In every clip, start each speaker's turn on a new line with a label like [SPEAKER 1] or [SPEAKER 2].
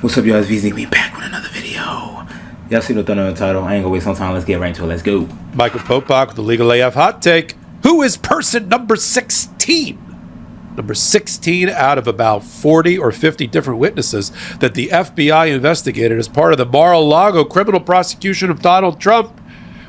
[SPEAKER 1] What's up, y'all? It's VZ. We back with another video. Y'all see the thumbnail and title. I ain't gonna waste no time. Let's get right into it. Let's go.
[SPEAKER 2] Michael Popak with the Legal AF Hot Take. Who is person number 16? Number 16 out of about 40 or 50 different witnesses that the FBI investigated as part of the Mar-a-Lago criminal prosecution of Donald Trump.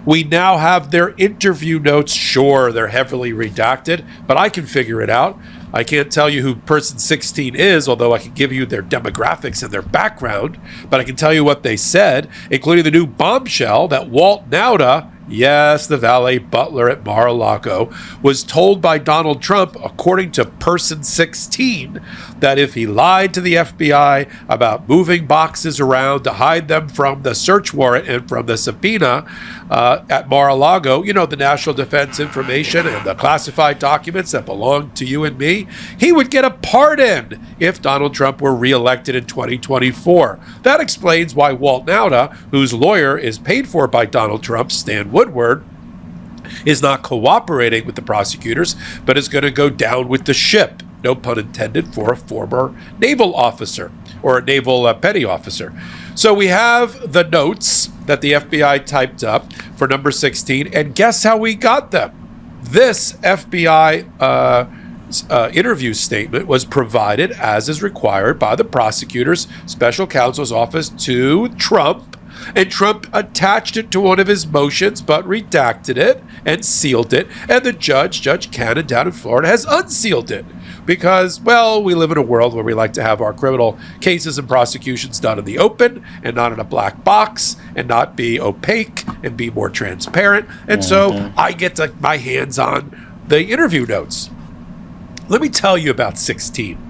[SPEAKER 2] We now have their interview notes. Sure, they're heavily redacted, but I can figure it out. I can't tell you who person 16 is, although I can give you their demographics and their background, but I can tell you what they said, including the new bombshell that Walt Nauta, yes, the valet butler at Mar-a-Lago, was told by Donald Trump, according to person 16, that if he lied to the FBI about moving boxes around to hide them from the search warrant and from the subpoena at Mar-a-Lago, you know, the National Defense Information and the classified documents that belong to you and me, he would get a pardon if Donald Trump were reelected in 2024. That explains why Walt Nauta, whose lawyer is paid for by Donald Trump, Stan Woodward, is not cooperating with the prosecutors, but is going to go down with the ship. No pun intended, for a former naval officer or a naval petty officer. So we have the notes that the FBI typed up for number 16, and guess how we got them? This FBI interview statement was provided as is required by the prosecutor's special counsel's office to Trump, and Trump attached it to one of his motions but redacted it and sealed it, and the Judge Cannon down in Florida has unsealed it because, well, we live in a world where we like to have our criminal cases and prosecutions done in the open and not in a black box and not be opaque and be more transparent, and so I get my hands on the interview notes. Let me tell you about 16.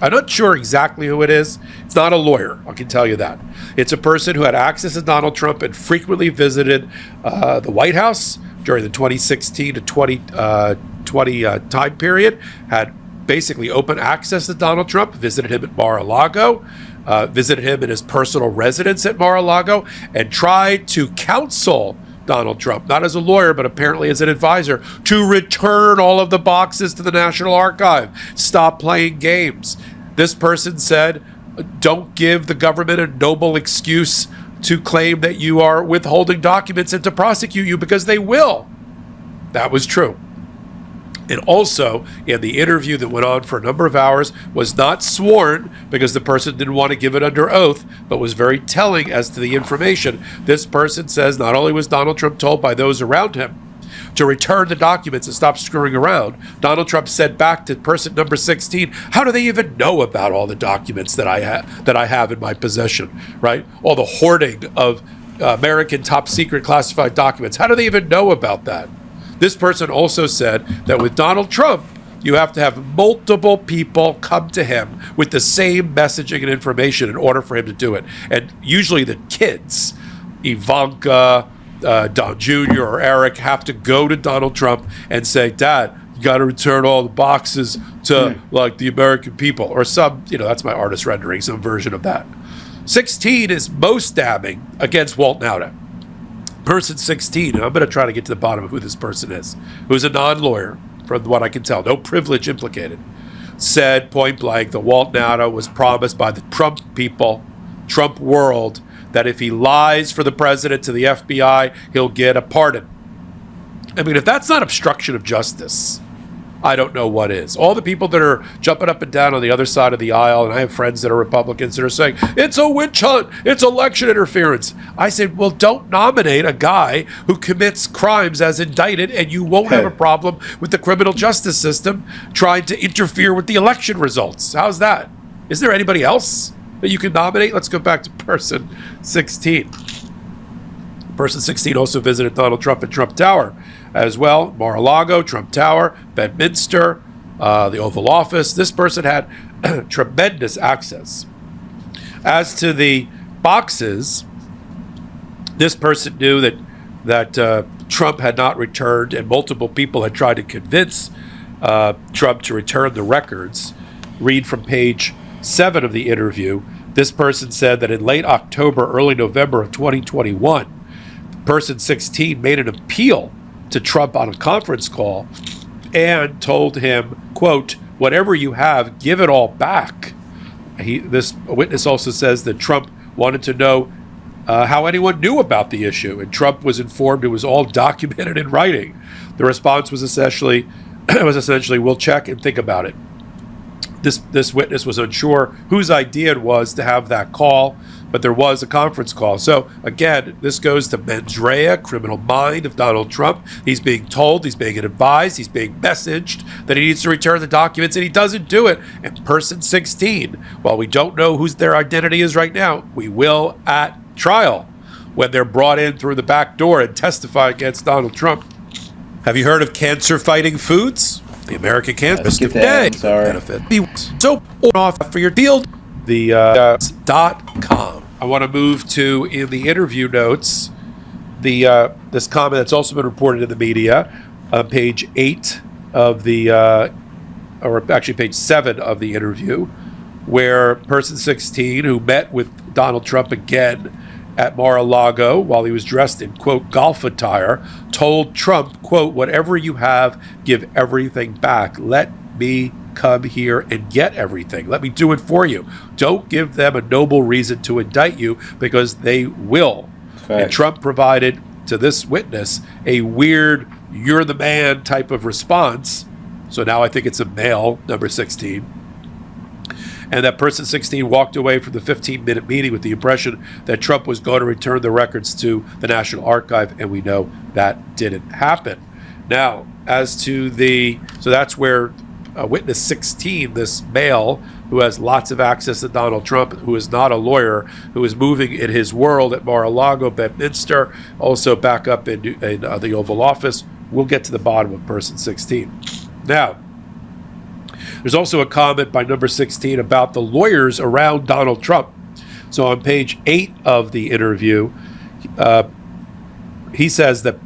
[SPEAKER 2] I'm not sure exactly who it is. It's not a lawyer, I can tell you that. It's a person who had access to Donald Trump and frequently visited the White House during the 2016 to 2020 time period, had basically open access to Donald Trump, visited him at Mar-a-Lago, visited him in his personal residence at Mar-a-Lago, and tried to counsel Donald Trump, not as a lawyer, but apparently as an advisor, to return all of the boxes to the National Archive. Stop playing games. This person said, don't give the government a noble excuse to claim that you are withholding documents and to prosecute you, because they will. That was true. And also, in the interview that went on for a number of hours, was not sworn because the person didn't want to give it under oath, but was very telling as to the information. This person says not only was Donald Trump told by those around him to return the documents and stop screwing around, Donald Trump said back to person number 16, how do they even know about all the documents that I have in my possession, right? All the hoarding of American top secret classified documents. How do they even know about that? This person also said that with Donald Trump, you have to have multiple people come to him with the same messaging and information in order for him to do it. And usually the kids, Ivanka, Don Jr. or Eric, have to go to Donald Trump and say, Dad, you got to return all the boxes to like the American people, or some, that's my artist rendering, some version of that. 16 is most damning against Walt Nauta. Person 16, and I'm going to try to get to the bottom of who this person is, who's a non-lawyer, from what I can tell, no privilege implicated, said point blank that Walt Nauta was promised by the Trump people, Trump world, that if he lies for the president to the FBI, he'll get a pardon. I mean, if that's not obstruction of justice, I don't know what is. All the people that are jumping up and down on the other side of the aisle, and I have friends that are Republicans that are saying, it's a witch hunt, it's election interference. I said, well, don't nominate a guy who commits crimes as indicted, and you won't have a problem with the criminal justice system trying to interfere with the election results. How's that? Is there anybody else that you can nominate? Let's go back to person 16. Person 16 also visited Donald Trump at Trump Tower as well, Mar-a-Lago, Trump Tower, Bedminster, the Oval Office. This person had tremendous access. As to the boxes, this person knew that Trump had not returned, and multiple people had tried to convince Trump to return the records. Read from page 7 of the interview. This person said that in late October, early November of 2021, person 16 made an appeal to Trump on a conference call and told him, quote, whatever you have, give it all back. This witness also says that Trump wanted to know how anyone knew about the issue, and Trump was informed it was all documented in writing. The response was essentially, "We'll check and think about it." This witness was unsure whose idea it was to have that call, but there was a conference call. So again, this goes to mens rea, criminal mind of Donald Trump. He's being told, he's being advised, he's being messaged that he needs to return the documents, and he doesn't do it. And person 16, while we don't know whose their identity is right now, we will at trial when they're brought in through the back door and testify against Donald Trump. Have you heard of cancer-fighting foods? The American Cancer Day benefit. Be so off for your field. The .com. I want to move to, in the interview notes, this comment that's also been reported in the media, page 8 of the, or actually page 7 of the interview, where person 16, who met with Donald Trump again at Mar-a-Lago while he was dressed in, quote, golf attire, told Trump, quote, "Whatever you have, give everything back. Let me come here and get everything. Let me do it for you. Don't give them a noble reason to indict you, because they will."
[SPEAKER 1] Right.
[SPEAKER 2] And Trump provided to this witness a weird, "you're the man" type of response. So now I think it's a male, number 16. And that person 16 walked away from the 15-minute meeting with the impression that Trump was going to return the records to the National Archive, and we know that didn't happen. Now, as to so that's where witness 16, this male who has lots of access to Donald Trump, who is not a lawyer, who is moving in his world at Mar-a-Lago, Bedminster, also back up in the Oval Office. We'll get to the bottom of person 16. Now, there's also a comment by number 16 about the lawyers around Donald Trump. So on page 8 of the interview, he says that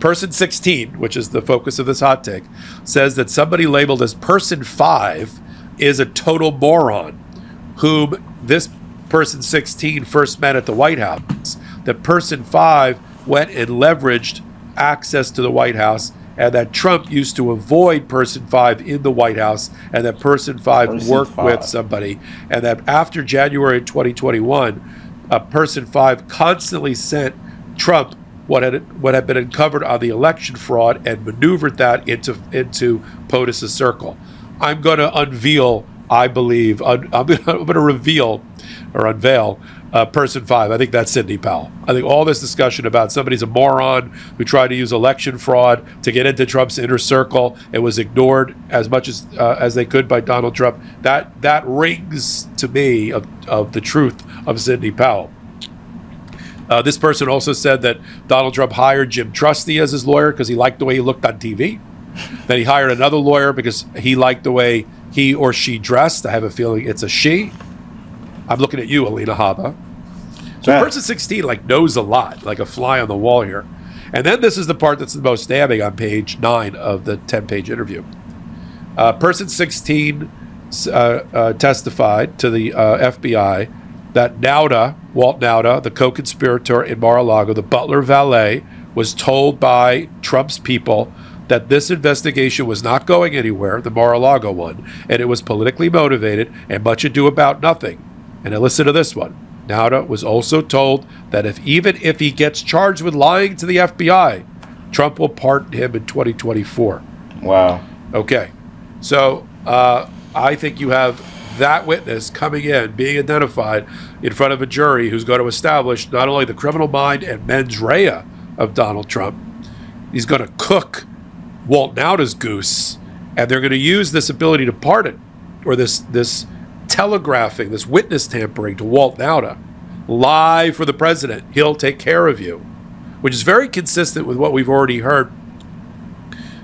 [SPEAKER 2] person 16, which is the focus of this hot take, says that somebody labeled as person 5 is a total moron, whom this person 16 first met at the White House. That person 5 went and leveraged access to the White House, and that Trump used to avoid person 5 in the White House, and that person 5 worked with somebody, and that after January 2021, person 5 constantly sent Trump what had been uncovered on the election fraud and maneuvered that into POTUS's circle. I'm going to unveil, I believe, I'm going to reveal or unveil person 5. I think that's Sidney Powell. I think all this discussion about somebody's a moron who tried to use election fraud to get into Trump's inner circle and was ignored as much as they could by Donald Trump, that rings to me of the truth of Sidney Powell. This person also said that Donald Trump hired Jim Trusty as his lawyer because he liked the way he looked on TV. That he hired another lawyer because he liked the way he or she dressed. I have a feeling it's a she. I'm looking at you, Alina Habba. So person 16 knows a lot, like a fly on the wall here. And then this is the part that's the most damning on page 9 of the 10-page interview. Person 16 testified to the FBI that Walt Nauta, the co-conspirator in Mar-a-Lago, the butler valet, was told by Trump's people that this investigation was not going anywhere, the Mar-a-Lago one, and it was politically motivated and much ado about nothing. And now listen to this one. Nauta was also told that even if he gets charged with lying to the FBI, Trump will pardon him in 2024.
[SPEAKER 1] Wow.
[SPEAKER 2] Okay. So I think you have that witness coming in, being identified in front of a jury who's going to establish not only the criminal mind and mens rea of Donald Trump, he's going to cook Walt Nauta's goose, and they're going to use this ability to pardon, or this telegraphing, this witness tampering to Walt Nauta. Lie for the president. He'll take care of you, which is very consistent with what we've already heard.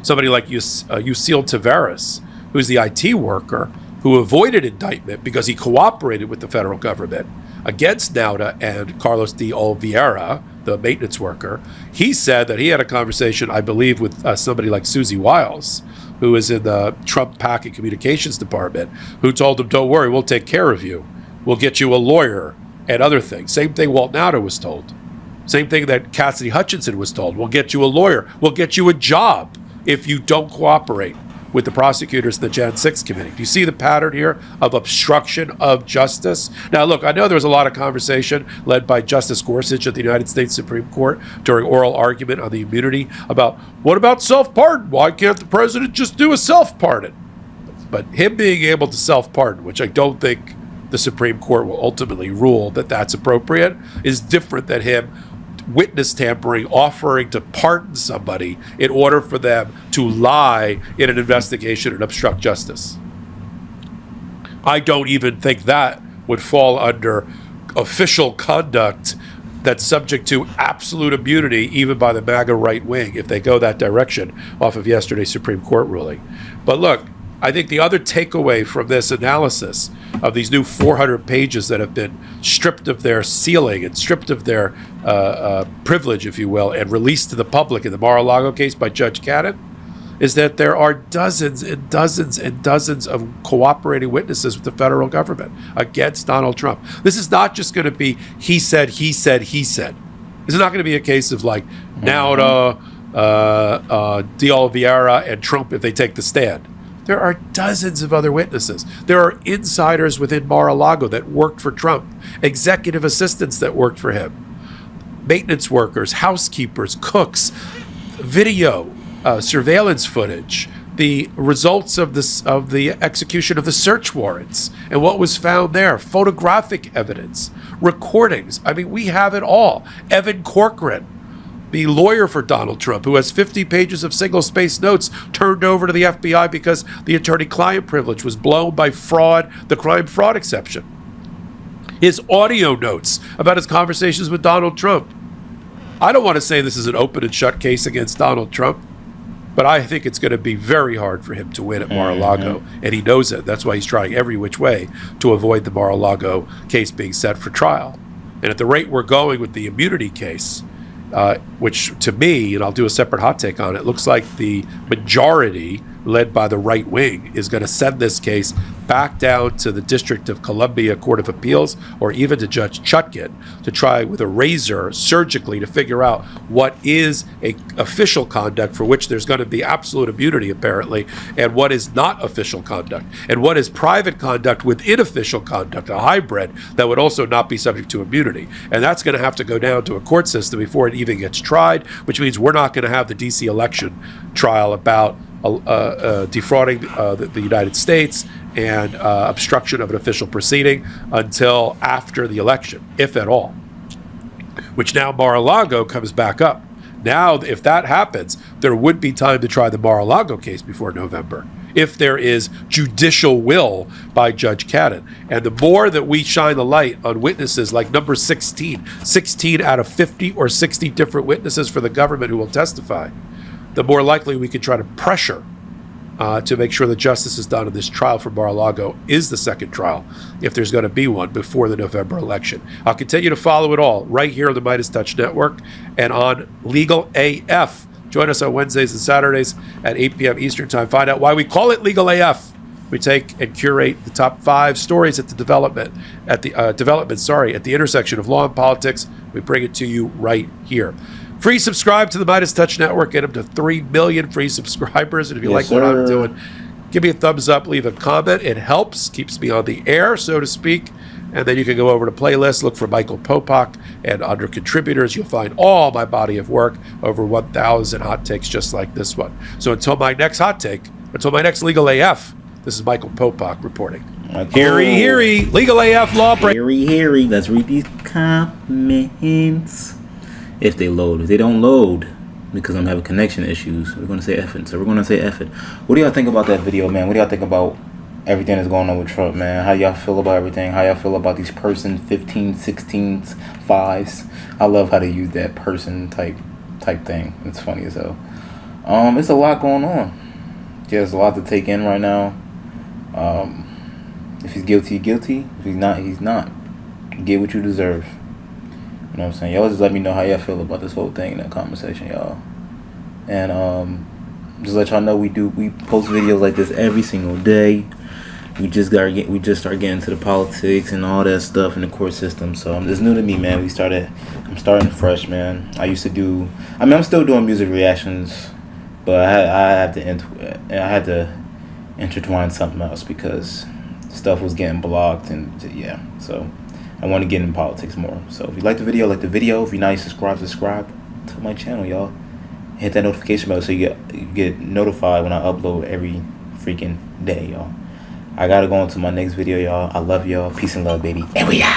[SPEAKER 2] Somebody like Yuscil Taveras, who's the IT worker, who avoided indictment because he cooperated with the federal government against Nauta and Carlos de Oliveira, the maintenance worker. He said that he had a conversation, I believe, with somebody like Susie Wiles, who is in the Trump PAC and communications department, who told him, "Don't worry, we'll take care of you. We'll get you a lawyer," and other things. Same thing Walt Nauta was told. Same thing that Cassidy Hutchinson was told. "We'll get you a lawyer. We'll get you a job if you don't cooperate." with the prosecutors in the Jan 6 committee. Do you see the pattern here of obstruction of justice? Now, look, I know there was a lot of conversation led by Justice Gorsuch at the United States Supreme Court during oral argument on the immunity about, what about self-pardon? Why can't the president just do a self-pardon? But him being able to self-pardon, which I don't think the Supreme Court will ultimately rule that that's appropriate, is different than him witness tampering, offering to pardon somebody in order for them to lie in an investigation and obstruct justice. I don't even think that would fall under official conduct that's subject to absolute immunity, even by the MAGA right wing, if they go that direction off of yesterday's Supreme Court ruling. But look, I think the other takeaway from this analysis of these new 400 pages that have been stripped of their sealing and stripped of their privilege, if you will, and released to the public in the Mar-a-Lago case by Judge Cannon, is that there are dozens and dozens and dozens of cooperating witnesses with the federal government against Donald Trump. This is not just going to be he said, he said, he said. This is not going to be a case of like Nauta, De Oliveira, and Trump if they take the stand. There are dozens of other witnesses. There are insiders within Mar-a-Lago that worked for Trump, executive assistants that worked for him, maintenance workers, housekeepers, cooks, video, surveillance footage, the results of the execution of the search warrants and what was found there, photographic evidence, recordings. I mean, we have it all. Evan Corcoran, the lawyer for Donald Trump, who has 50 pages of single-space notes turned over to the FBI because the attorney-client privilege was blown by fraud, the crime fraud exception. His audio notes about his conversations with Donald Trump. I don't want to say this is an open and shut case against Donald Trump, but I think it's going to be very hard for him to win at Mar-a-Lago, and he knows it. That's why he's trying every which way to avoid the Mar-a-Lago case being set for trial. And at the rate we're going with the immunity case, which to me, and I'll do a separate hot take on it, looks like the majority led by the right wing is going to send this case back down to the District of Columbia Court of Appeals or even to Judge Chutkin to try with a razor surgically to figure out what is a official conduct for which there's going to be absolute immunity apparently, and what is not official conduct, and what is private conduct within official conduct, a hybrid that would also not be subject to immunity. And that's going to have to go down to a court system before it even gets tried, which means we're not going to have the DC election trial about defrauding the United States and obstruction of an official proceeding until after the election, if at all, which now Mar-a-Lago comes back up. Now, if that happens, there would be time to try the Mar-a-Lago case before November, if there is judicial will by Judge Cannon. And the more that we shine the light on witnesses like number 16 out of 50 or 60 different witnesses for the government who will testify, the more likely we can try to pressure to make sure that justice is done in this trial for Mar-a-Lago is the second trial, if there's going to be one before the November election. I'll continue to follow it all right here on the Midas Touch Network and on Legal AF. Join us on Wednesdays and Saturdays at 8 p.m. Eastern Time. Find out why we call it Legal AF. We take and curate the top 5 stories at the development at the intersection of law and politics. We bring it to you right here. Free subscribe to the Midas Touch Network. Get them to 3 million free subscribers. And if you like what I'm doing, give me a thumbs up, leave a comment. It helps, keeps me on the air, so to speak. And then you can go over to playlists, look for Michael Popak, and under contributors, you'll find all my body of work, over 1,000 hot takes just like this one. So until my next hot take, until my next Legal AF, this is Michael Popak reporting. Heary, Legal AF law break.
[SPEAKER 1] Heary. Let's read these comments. If they load. If they don't load, because I'm having connection issues, we're going to say F it. So we're going to say F it. What do y'all think about that video, man? What do y'all think about everything that's going on with Trump, man? How y'all feel about everything? How y'all feel about these person 15, 16s, 5s? I love how they use that person type thing. It's funny as hell. It's a lot going on. There's a lot to take in right now. If he's guilty, guilty. If he's not, he's not. You get what you deserve. You know what I'm saying? Y'all just let me know how y'all feel about this whole thing in that conversation, y'all. And just let y'all know we post videos like this every single day. We just start getting into the politics and all that stuff in the court system. So it's new to me, man. I'm starting fresh, man. I'm still doing music reactions, But I had to intertwine something else because stuff was getting blocked, and yeah, so I want to get in politics more. So if you like the video, like the video. If you're not subscribed to my channel, y'all. Hit that notification bell so you get notified when I upload every freaking day, y'all. I gotta go on to my next video, y'all. I love y'all. Peace and love, baby. And we out.